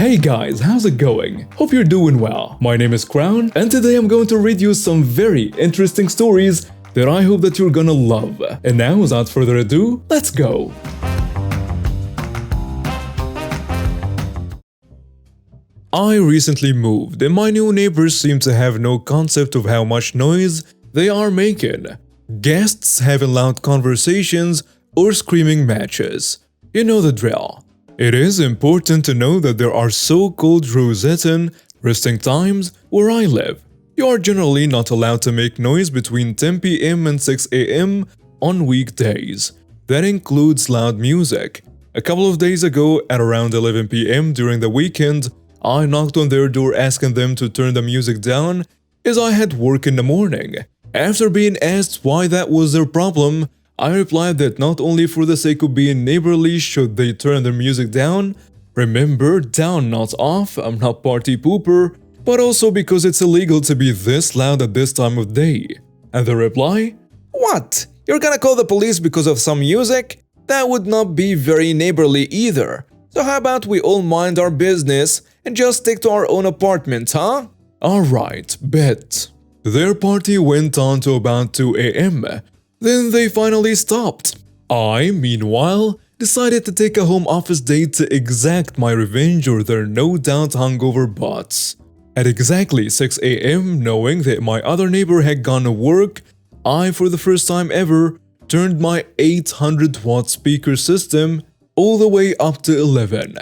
Hey guys, how's it going? Hope you're doing well. My name is Crown, and today I'm going to read you some very interesting stories that I hope that you're gonna love. And now, without further ado, let's go! I recently moved, and my new neighbors seem to have no concept of how much noise they are making. Guests having loud conversations or screaming matches. You know the drill. It is important to know that there are so-called Rosettan resting times where I live. You are generally not allowed to make noise between 10 p.m. and 6 a.m. on weekdays. That includes loud music. A couple of days ago, at around 11 p.m. during the weekend, I knocked on their door asking them to turn the music down as I had work in the morning. After being asked why that was their problem, I replied that not only for the sake of being neighborly should they turn their music down, remember, down not off, I'm not party pooper, but also because it's illegal to be this loud at this time of day. And the reply? What? You're gonna call the police because of some music? That would not be very neighborly either. So how about we all mind our business and just stick to our own apartment, huh? Alright, bet. Their party went on to about 2 a.m. Then they finally stopped. I, meanwhile, decided to take a home office day to exact my revenge or their no doubt hungover butts. At exactly 6 a.m., knowing that my other neighbor had gone to work, I, for the first time ever, turned my 800-watt speaker system all the way up to 11.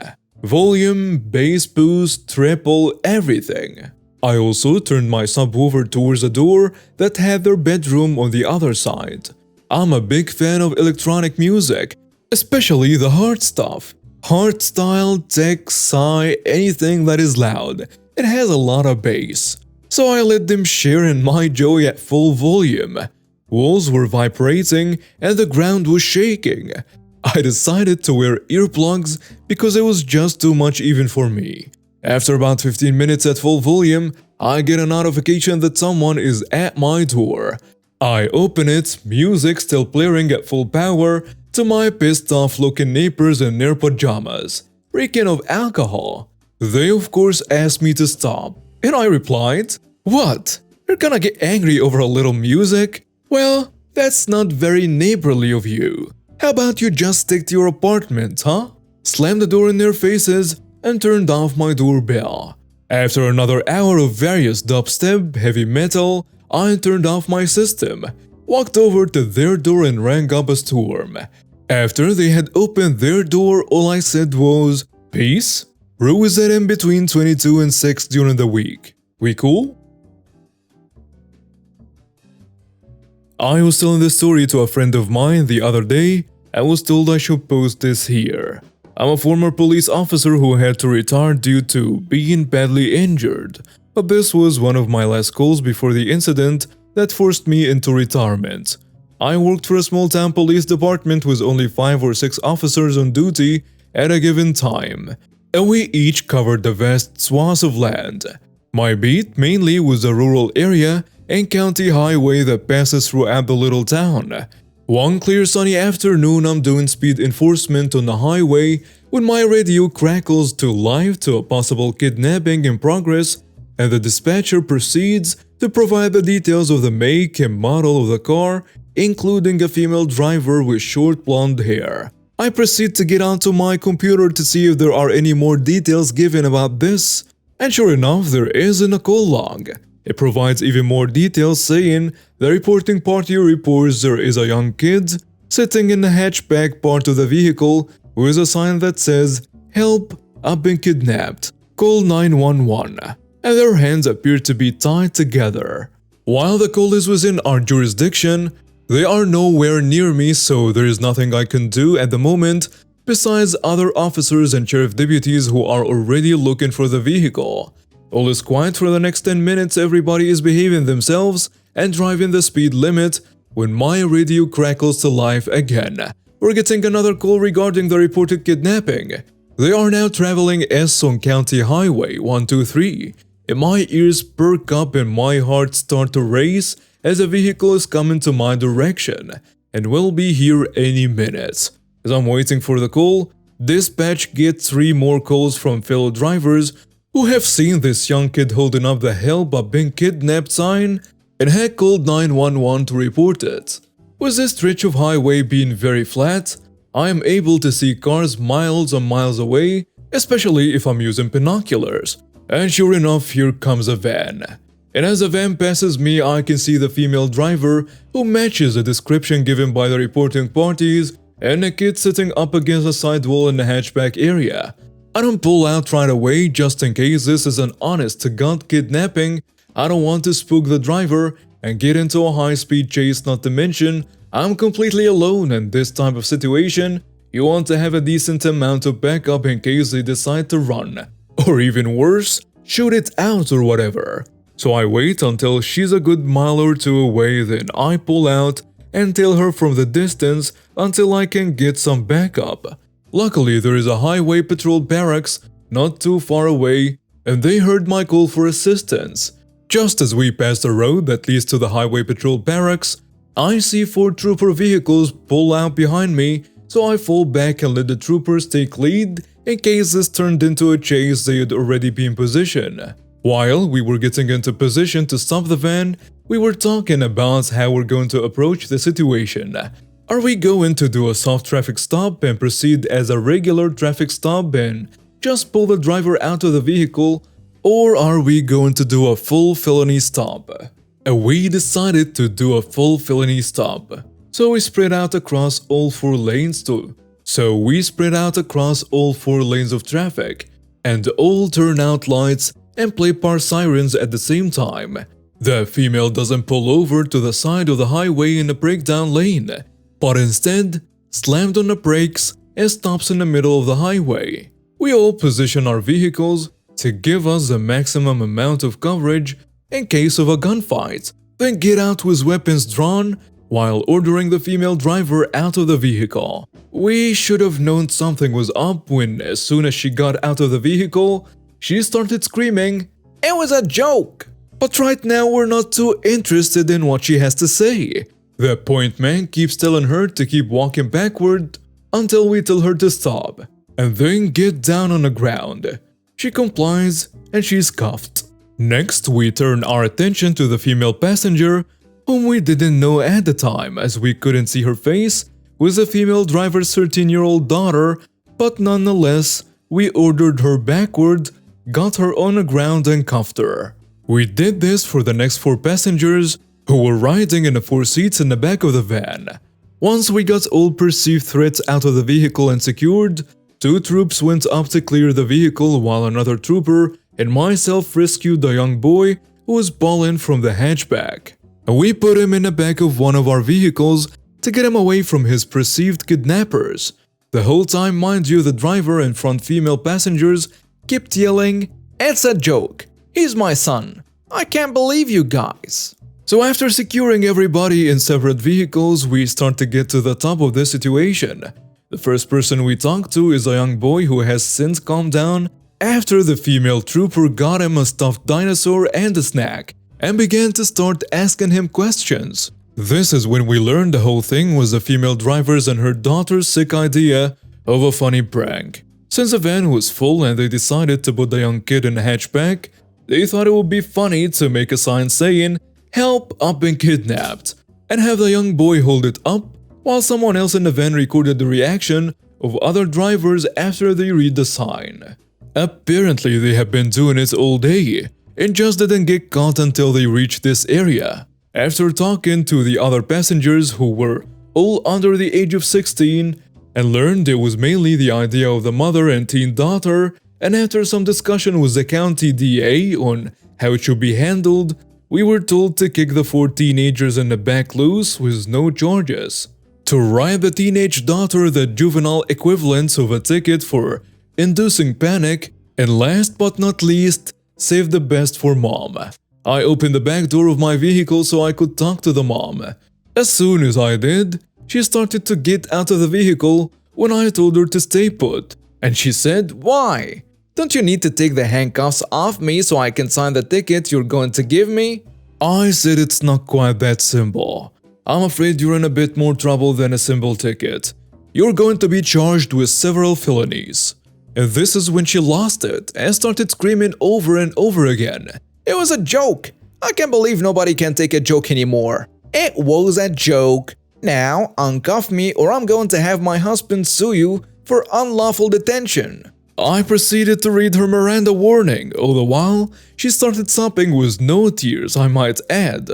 Volume, bass boost, triple, everything. I also turned my subwoofer towards a door that had their bedroom on the other side. I'm a big fan of electronic music, especially the hard stuff. Hardstyle, tech, sci, anything that is loud. It has a lot of bass. So I let them share in my joy at full volume. Walls were vibrating and the ground was shaking. I decided to wear earplugs because it was just too much even for me. After about 15 minutes at full volume, I get a notification that someone is at my door. I open it, music still blaring at full power, to my pissed off looking neighbors in their pajamas, reeking of alcohol. They of course asked me to stop, and I replied, "What? You're gonna get angry over a little music? Well, that's not very neighborly of you. How about you just stick to your apartment, huh?" Slammed the door in their faces and turned off my doorbell. After another hour of various dubstep, heavy metal, I turned off my system, walked over to their door and rang up a storm. After they had opened their door, all I said was, "Peace? Rue is at in between 22 and 6 during the week. We cool?" I was telling this story to a friend of mine the other day and was told I should post this here. I'm a former police officer who had to retire due to being badly injured, but this was one of my last calls before the incident that forced me into retirement. I worked for a small-town police department with only 5 or 6 officers on duty at a given time, and we each covered the vast swaths of land. My beat mainly was a rural area and county highway that passes throughout the little town. One clear sunny afternoon, I'm doing speed enforcement on the highway when my radio crackles to life to a possible kidnapping in progress, and the dispatcher proceeds to provide the details of the make and model of the car, including a female driver with short blonde hair. I proceed to get onto my computer to see if there are any more details given about this, and sure enough, there is in a call log. It provides even more details saying the reporting party reports there is a young kid sitting in the hatchback part of the vehicle with a sign that says, "Help, I've been kidnapped. Call 911. And their hands appear to be tied together. While the call is within our jurisdiction, they are nowhere near me, so there is nothing I can do at the moment besides other officers and sheriff deputies who are already looking for the vehicle. All is quiet for the next 10 minutes, everybody is behaving themselves and driving the speed limit when my radio crackles to life again. We're getting another call regarding the reported kidnapping. They are now traveling S on County Highway 123. And my ears perk up and my heart starts to race as a vehicle is coming to my direction and will be here any minute. As I'm waiting for the call, Dispatch gets 3 more calls from fellow drivers who have seen this young kid holding up the "Help, I've been kidnapped" sign and had called 911 to report it. With this stretch of highway being very flat, I am able to see cars miles and miles away, especially if I'm using binoculars. And sure enough, here comes a van. And as the van passes me, I can see the female driver who matches the description given by the reporting parties and a kid sitting up against a sidewall in the hatchback area. I don't pull out right away just in case this is an honest-to-God kidnapping. I don't want to spook the driver and get into a high-speed chase, not to mention I'm completely alone in this type of situation. You want to have a decent amount of backup in case they decide to run. Or even worse, shoot it out or whatever. So I wait until she's a good mile or two away, then I pull out and tail her from the distance until I can get some backup. Luckily, there is a highway patrol barracks not too far away, and they heard my call for assistance. Just as we pass the road that leads to the highway patrol barracks, I see 4 trooper vehicles pull out behind me, so I fall back and let the troopers take lead in case this turned into a chase. They had already been in position. While we were getting into position to stop the van, we were talking about how we're going to approach the situation. Are we going to do a soft traffic stop and proceed as a regular traffic stop and just pull the driver out of the vehicle, or are we going to do a full felony stop? And we decided to do a full felony stop. So we spread out across all 4 lanes of traffic and all turn out lights and play par sirens at the same time. The female doesn't pull over to the side of the highway in the breakdown lane, but instead slammed on the brakes and stops in the middle of the highway. We all position our vehicles to give us the maximum amount of coverage in case of a gunfight, then get out with weapons drawn while ordering the female driver out of the vehicle. We should have known something was up when, as soon as she got out of the vehicle, she started screaming, "It was a joke!" But right now we're not too interested in what she has to say. The point man keeps telling her to keep walking backward until we tell her to stop, and then get down on the ground. She complies and she's cuffed. Next, we turn our attention to the female passenger, whom we didn't know at the time as we couldn't see her face, with the female driver's 13-year-old daughter, but nonetheless, we ordered her backward, got her on the ground and cuffed her. We did this for the next 4 passengers who were riding in the 4 seats in the back of the van. Once we got all perceived threats out of the vehicle and secured, 2 troops went up to clear the vehicle while another trooper and myself rescued the young boy who was bawling from the hatchback. We put him in the back of one of our vehicles to get him away from his perceived kidnappers. The whole time, mind you, the driver and front female passengers kept yelling, "It's a joke! He's my son! I can't believe you guys!" So after securing everybody in separate vehicles, we start to get to the top of this situation. The first person we talk to is a young boy who has since calmed down after the female trooper got him a stuffed dinosaur and a snack and began to start asking him questions. This is when we learned the whole thing was the female driver's and her daughter's sick idea of a funny prank. Since the van was full and they decided to put the young kid in the hatchback, they thought it would be funny to make a sign saying, "Help, I've been kidnapped," and have the young boy hold it up while someone else in the van recorded the reaction of other drivers after they read the sign. Apparently they have been doing it all day and just didn't get caught until they reached this area. After talking to the other passengers who were all under the age of 16 and learned it was mainly the idea of the mother and teen daughter, and after some discussion with the county DA on how it should be handled, we were told to kick the 4 teenagers in the back loose with no charges, to write the teenage daughter the juvenile equivalent of a ticket for inducing panic, and last but not least, save the best for mom. I opened the back door of my vehicle so I could talk to the mom. As soon as I did, she started to get out of the vehicle when I told her to stay put, and she said, "Why? Don't you need to take the handcuffs off me so I can sign the ticket you're going to give me?" I said it's not quite that simple. I'm afraid you're in a bit more trouble than a simple ticket. you're going to be charged with several felonies. And this is when she lost it and started screaming over and over again. It was a joke. I can't believe nobody can take a joke anymore. It was a joke. Now, uncuff me or I'm going to have my husband sue you for unlawful detention. I proceeded to read her Miranda warning, all the while she started sobbing with no tears, I might add,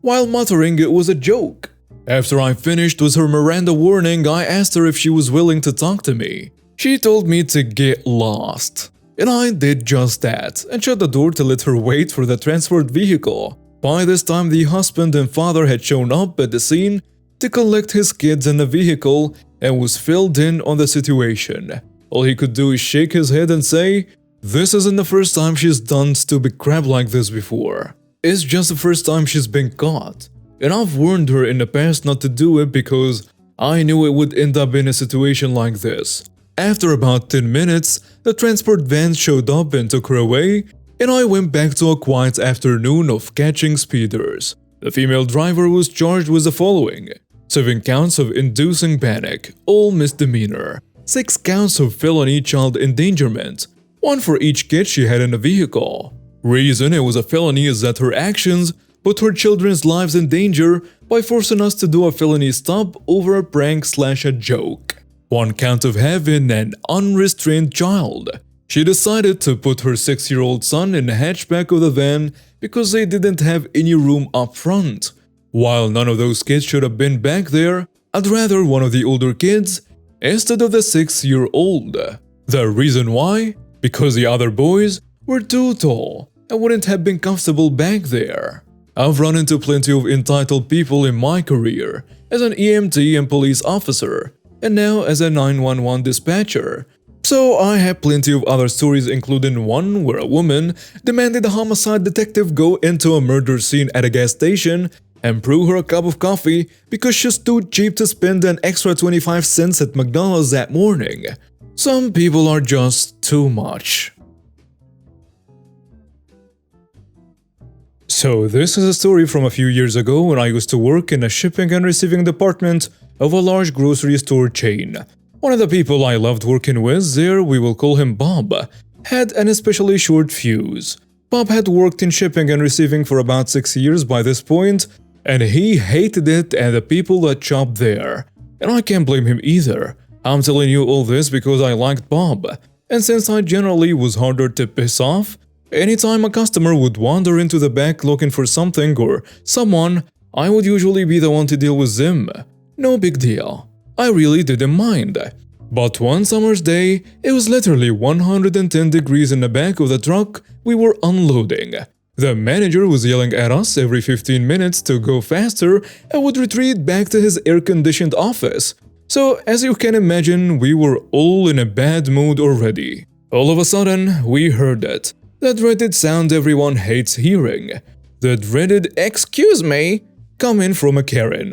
while muttering it was a joke. After I finished with her Miranda warning, I asked her if she was willing to talk to me. She told me to get lost. And I did just that, and shut the door to let her wait for the transport vehicle. By this time, the husband and father had shown up at the scene to collect his kids in the vehicle and was filled in on the situation. All he could do is shake his head and say, "This isn't the first time she's done stupid crap like this before. It's just the first time she's been caught. And I've warned her in the past not to do it because I knew it would end up in a situation like this." After about 10 minutes, the transport van showed up and took her away, and I went back to a quiet afternoon of catching speeders. The female driver was charged with the following: 7 counts of inducing panic, all misdemeanor, 6 counts of felony child endangerment, 1 for each kid she had in the vehicle. Reason it was a felony is that her actions put her children's lives in danger by forcing us to do a felony stop over a prank/a joke. 1 count of having an unrestrained child. She decided to put her 6-year-old son in the hatchback of the van because they didn't have any room up front. While none of those kids should have been back there, I'd rather one of the older kids instead of the 6-year-old. The reason why? Because the other boys were too tall and wouldn't have been comfortable back there. I've run into plenty of entitled people in my career as an EMT and police officer, and now as a 911 dispatcher. So I have plenty of other stories, including one where a woman demanded a homicide detective go into a murder scene at a gas station and brew her a cup of coffee because she's too cheap to spend an extra 25 cents at McDonald's that morning. Some people are just too much. So this is a story from a few years ago when I used to work in a shipping and receiving department of a large grocery store chain. One of the people I loved working with there, we will call him Bob, had an especially short fuse. Bob had worked in shipping and receiving for about 6 years by this point, and he hated it and the people that shopped there. And I can't blame him either. I'm telling you all this because I liked Bob, and since I generally was harder to piss off, anytime a customer would wander into the back looking for something or someone, I would usually be the one to deal with them. No big deal. I really didn't mind. But one summer's day, it was literally 110 degrees in the back of the truck we were unloading. The manager was yelling at us every 15 minutes to go faster and would retreat back to his air-conditioned office. So as you can imagine, we were all in a bad mood already. All of a sudden, we heard it. The dreaded sound everyone hates hearing. The dreaded "excuse me" coming from a Karen.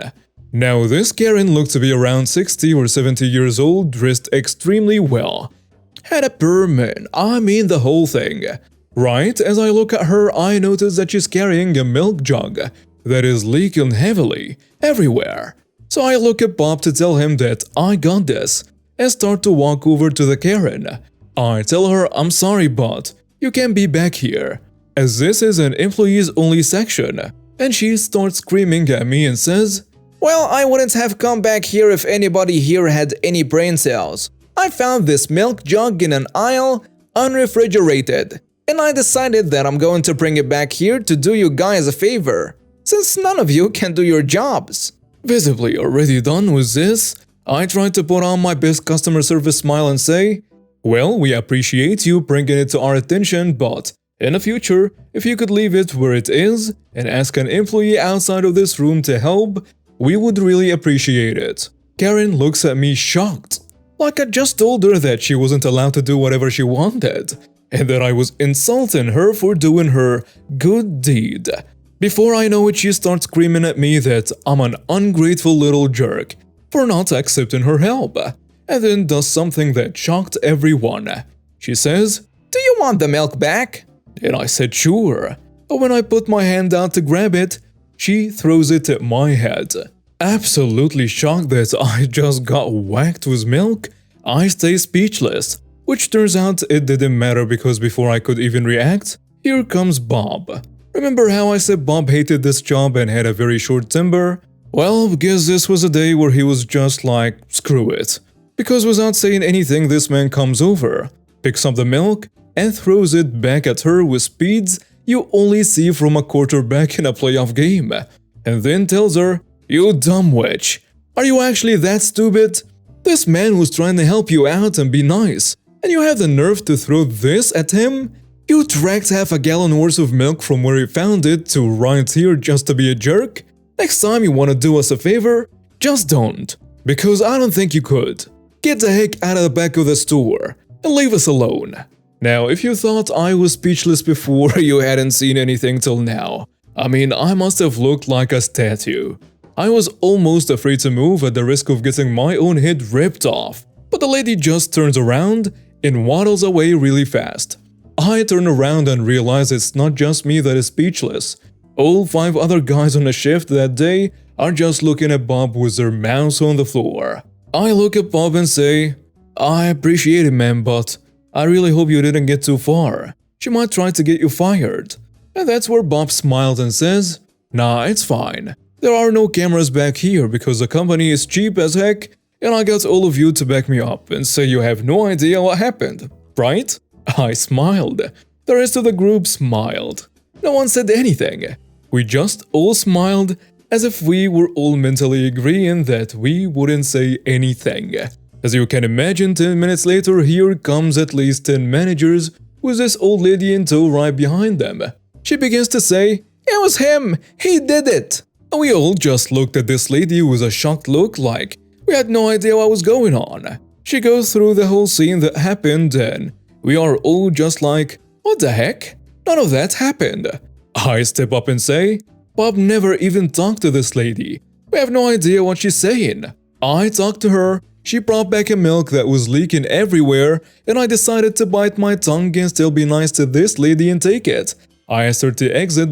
Now this Karen looked to be around 60 or 70 years old, dressed extremely well. Had a permit, I mean the whole thing. Right as I look at her, I notice that she's carrying a milk jug that is leaking heavily everywhere. So I look at Bob to tell him that I got this and start to walk over to the Karen. I tell her I'm sorry, but you can't be back here, as this is an employees only section. And she starts screaming at me and says, "Well, I wouldn't have come back here if anybody here had any brain cells. I found this milk jug in an aisle, unrefrigerated, and I decided that I'm going to bring it back here to do you guys a favor, since none of you can do your jobs." Visibly already done with this, I tried to put on my best customer service smile and say, "Well, we appreciate you bringing it to our attention, but in the future, if you could leave it where it is and ask an employee outside of this room to help, we would really appreciate it." Karen looks at me shocked, like I just told her that she wasn't allowed to do whatever she wanted, and that I was insulting her for doing her good deed. Before I know it, she starts screaming at me that I'm an ungrateful little jerk for not accepting her help, and then does something that shocked everyone. She says, "Do you want the milk back?" And I said sure, but when I put my hand out to grab it, she throws it at my head. Absolutely shocked that I just got whacked with milk, I stay speechless. Which turns out it didn't matter because before I could even react, here comes Bob. Remember how I said Bob hated this job and had a very short temper? Well, guess this was a day where he was just like, screw it. Because without saying anything, this man comes over, picks up the milk, and throws it back at her with speeds you only see from a quarterback in a playoff game. And then tells her, "You dumb witch. Are you actually that stupid? This man was trying to help you out and be nice, and you have the nerve to throw this at him? You dragged half a gallon worth of milk from where you found it to right here just to be a jerk? Next time you want to do us a favor, just don't. Because I don't think you could. Get the heck out of the back of the store and leave us alone." Now, if you thought I was speechless before, you hadn't seen anything till now. I mean, I must have looked like a statue. I was almost afraid to move at the risk of getting my own head ripped off. But the lady just turns around and waddles away really fast. I turn around and realize it's not just me that is speechless. All 5 other guys on the shift that day are just looking at Bob with their mouths on the floor. I look at Bob and say, "I appreciate it, man, but I really hope you didn't get too far. She might try to get you fired." And that's where Bob smiled and says, "Nah, it's fine. There are no cameras back here because the company is cheap as heck, and I got all of you to back me up and say you have no idea what happened, right?" I smiled. The rest of the group smiled. No one said anything. We just all smiled as if we were all mentally agreeing that we wouldn't say anything. As you can imagine, 10 minutes later, here comes at least 10 managers with this old lady in tow right behind them. She begins to say, "It was him! He did it!" And we all just looked at this lady with a shocked look like we had no idea what was going on. She goes through the whole scene that happened and we are all just like, "What the heck? None of that happened." I step up and say, "Bob never even talked to this lady. We have no idea what she's saying." I talked to her, she brought back a milk that was leaking everywhere, and I decided to bite my tongue and still be nice to this lady and take it. I asked her to exit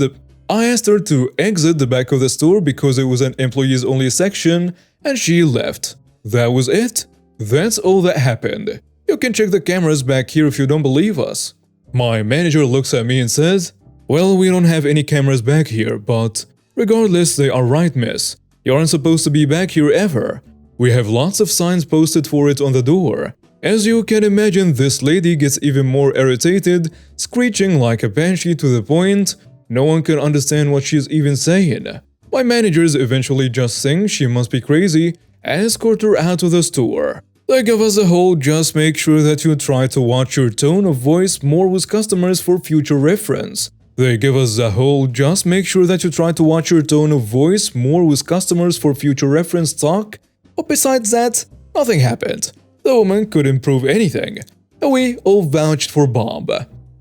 the back of the store because it was an employees only section, and she left. That was it. That's all that happened. You can check the cameras back here if you don't believe us. My manager looks at me and says, "Well, we don't have any cameras back here, but regardless, they are right, miss. You aren't supposed to be back here ever. We have lots of signs posted for it on the door." As you can imagine, this lady gets even more irritated, screeching like a banshee to the point no one can understand what she's even saying. My managers eventually just think she must be crazy and escort her out of the store. They give us a whole "just make sure that you try to watch your tone of voice more with customers for future reference." They give us a whole "just make sure that you try to watch your tone of voice more with customers for future reference" talk. But besides that, nothing happened. The woman couldn't prove anything. And we all vouched for Bob.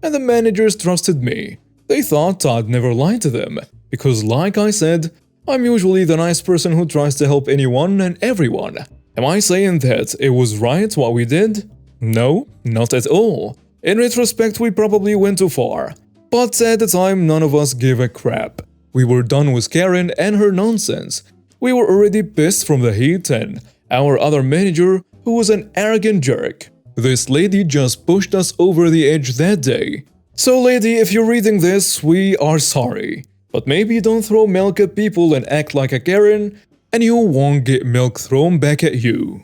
And the managers trusted me. They thought I'd never lie to them. Because like I said, I'm usually the nice person who tries to help anyone and everyone. Am I saying that it was right what we did? No, not at all. In retrospect, we probably went too far. But at the time, none of us gave a crap. We were done with Karen and her nonsense. We were already pissed from the heat and our other manager, who was an arrogant jerk. This lady just pushed us over the edge that day. So lady, if you're reading this, we are sorry. But maybe don't throw milk at people and act like a Karen, and you won't get milk thrown back at you.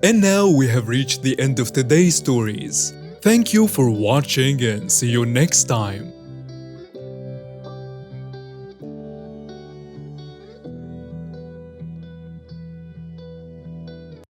And now we have reached the end of today's stories. Thank you for watching and see you next time.